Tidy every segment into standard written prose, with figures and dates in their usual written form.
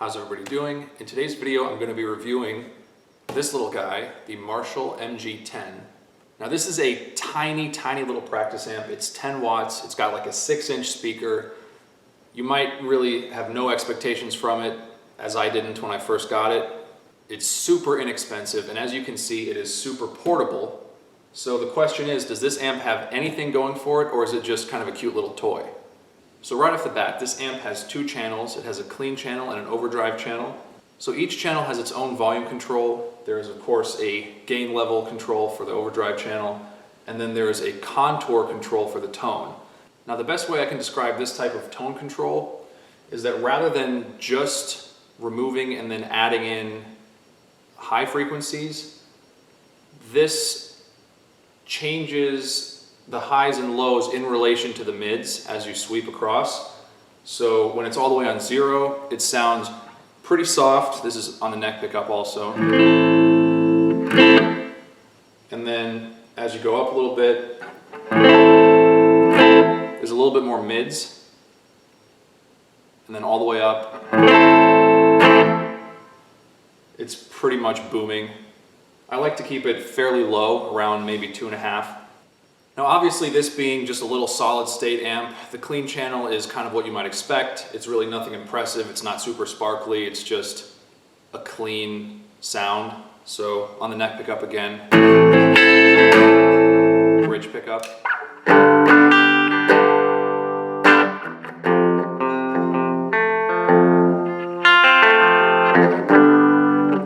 How's everybody doing? In today's video, I'm going to be reviewing this little guy, the Marshall MG10. Now this is a tiny little practice amp. It's 10 watts. It's got like a 6-inch speaker. You might really have no expectations from it, as I didn't when I first got it. It's super inexpensive, and as you can see, it is super portable. So the question is, does this amp have anything going for it, or is it just kind of a cute little toy? So right off the bat, this amp has 2 channels. It has a clean channel and an overdrive channel. So each channel has its own volume control. There is of course a gain level control for the overdrive channel, and then there is a contour control for the tone. Now the best way I can describe this type of tone control is that rather than just removing and then adding in high frequencies, this changes the highs and lows in relation to the mids as you sweep across. So when it's all the way on 0, it sounds pretty soft. This is on the neck pickup also. And then as you go up a little bit, there's a little bit more mids. And then all the way up, it's pretty much booming. I like to keep it fairly low, around maybe 2.5. Now obviously, this being just a little solid state amp, the clean channel is kind of what you might expect. It's really nothing impressive. It's not super sparkly. It's just a clean sound. So on the neck pickup again, bridge pickup.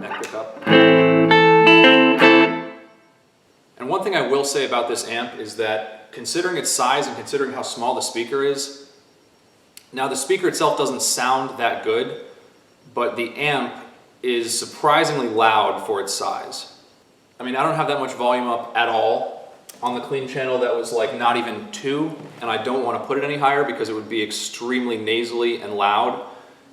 Neck pickup. And one thing I will say about this amp is that considering its size and considering how small the speaker is, now the speaker itself doesn't sound that good, but the amp is surprisingly loud for its size. I mean, I don't have that much volume up at all on the clean channel. That was like not even 2, and I don't want to put it any higher because it would be extremely nasally and loud.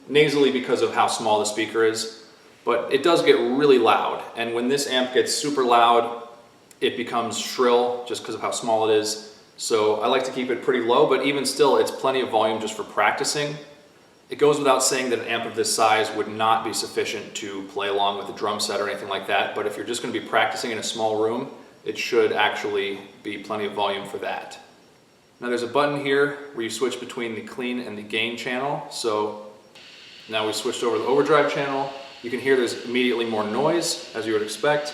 Nasally because of how small the speaker is, but it does get really loud, and when this amp gets super loud, it becomes shrill just because of how small it is. So I like to keep it pretty low, but even still, it's plenty of volume just for practicing. It goes without saying that an amp of this size would not be sufficient to play along with a drum set or anything like that, but if you're just going to be practicing in a small room, it should actually be plenty of volume for that. Now there's a button here where you switch between the clean and the gain channel. So now we switched over to the overdrive channel. You can hear there's immediately more noise, as you would expect.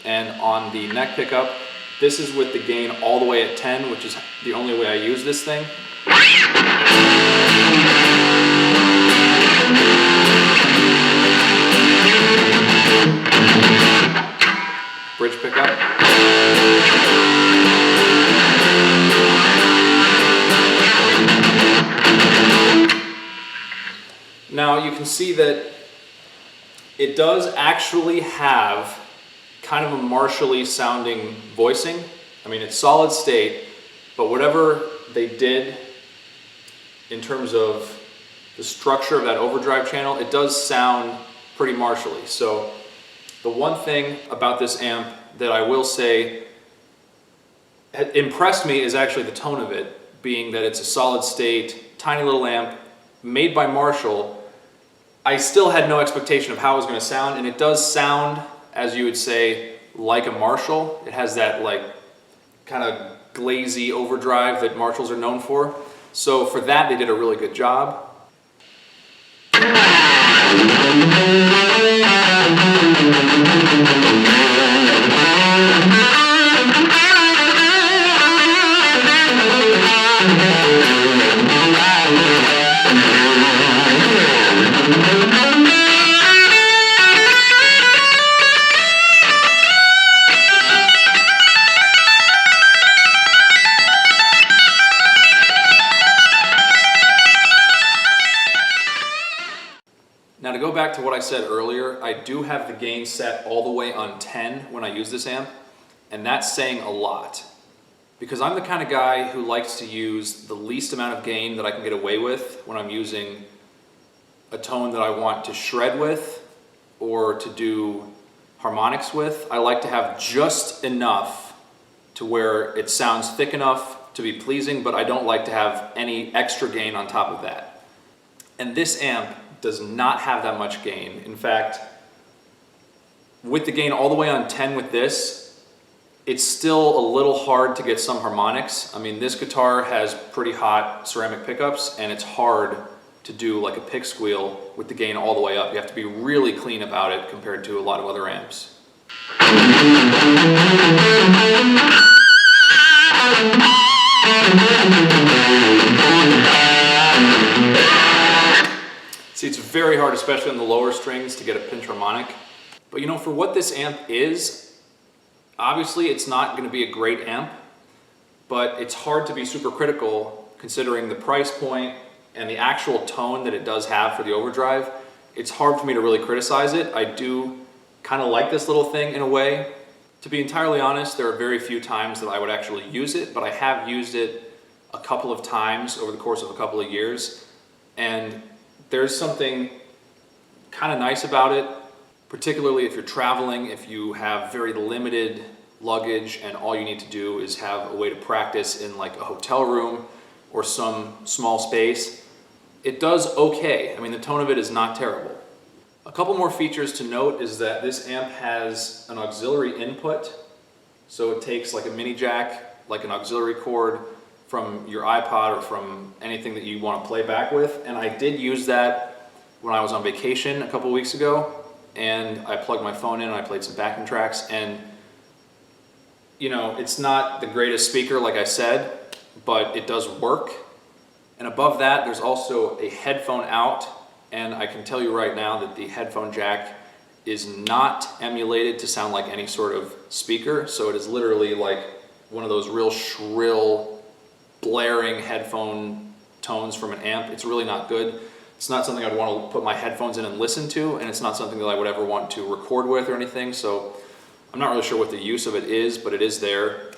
And on the neck pickup, this is with the gain all the way at 10, which is the only way I use this thing. Bridge pickup. Now you can see that it does actually have kind of a Marshall-y sounding voicing. I mean, it's solid state, but whatever they did in terms of the structure of that overdrive channel, it does sound pretty Marshall-y. So the one thing about this amp that I will say impressed me is actually the tone of it, being that it's a solid state, tiny little amp made by Marshall. I still had no expectation of how it was going to sound, and it does sound, as you would say, like a Marshall. It has that like kind of glazy overdrive that Marshalls are known for. So for that, they did a really good job. Now to go back to what I said earlier, I do have the gain set all the way on 10 when I use this amp, and that's saying a lot. Because I'm the kind of guy who likes to use the least amount of gain that I can get away with when I'm using a tone that I want to shred with or to do harmonics with. I like to have just enough to where it sounds thick enough to be pleasing, but I don't like to have any extra gain on top of that. And this amp does not have that much gain. In fact, with the gain all the way on 10 with this, it's still a little hard to get some harmonics. I mean, this guitar has pretty hot ceramic pickups, and it's hard to do like a pick squeal with the gain all the way up. You have to be really clean about it compared to a lot of other amps. See, it's very hard, especially on the lower strings, to get a pinch harmonic. But you know, for what this amp is, obviously it's not going to be a great amp, but it's hard to be super critical considering the price point and the actual tone that it does have for the overdrive. It's hard for me to really criticize it. I do kind of like this little thing in a way. To be entirely honest, there are very few times that I would actually use it, but I have used it a couple of times over the course of a couple of years, and there's something kind of nice about it, particularly if you're traveling, if you have very limited luggage and all you need to do is have a way to practice in like a hotel room or some small space. It does okay. I mean, the tone of it is not terrible. A couple more features to note is that this amp has an auxiliary input. So it takes like a mini jack, like an auxiliary cord from your iPod or from anything that you want to play back with. And I did use that when I was on vacation a couple weeks ago, and I plugged my phone in and I played some backing tracks. And you know, it's not the greatest speaker, like I said, but it does work. And above that, there's also a headphone out, and I can tell you right now that the headphone jack is not emulated to sound like any sort of speaker. So it is literally like one of those real shrill, blaring headphone tones from an amp. It's really not good. It's not something I'd want to put my headphones in and listen to, and it's not something that I would ever want to record with or anything. So I'm not really sure what the use of it is, but it is there.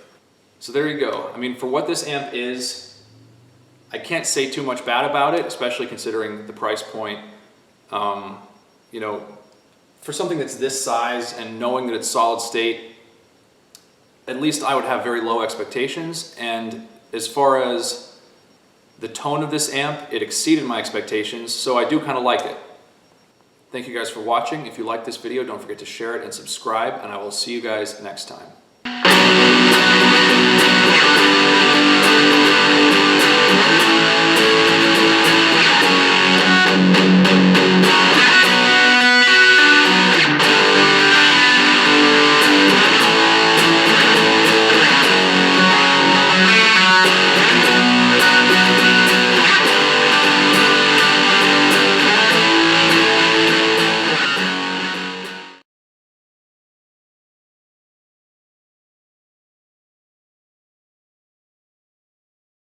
So there you go. I mean, for what this amp is, I can't say too much bad about it, especially considering the price point. You know, for something that's this size and knowing that it's solid state, at least I would have very low expectations. And as far as the tone of this amp, it exceeded my expectations, so I do kind of like it. Thank you guys for watching. If you like this video, don't forget to share it and subscribe, and I will see you guys next time.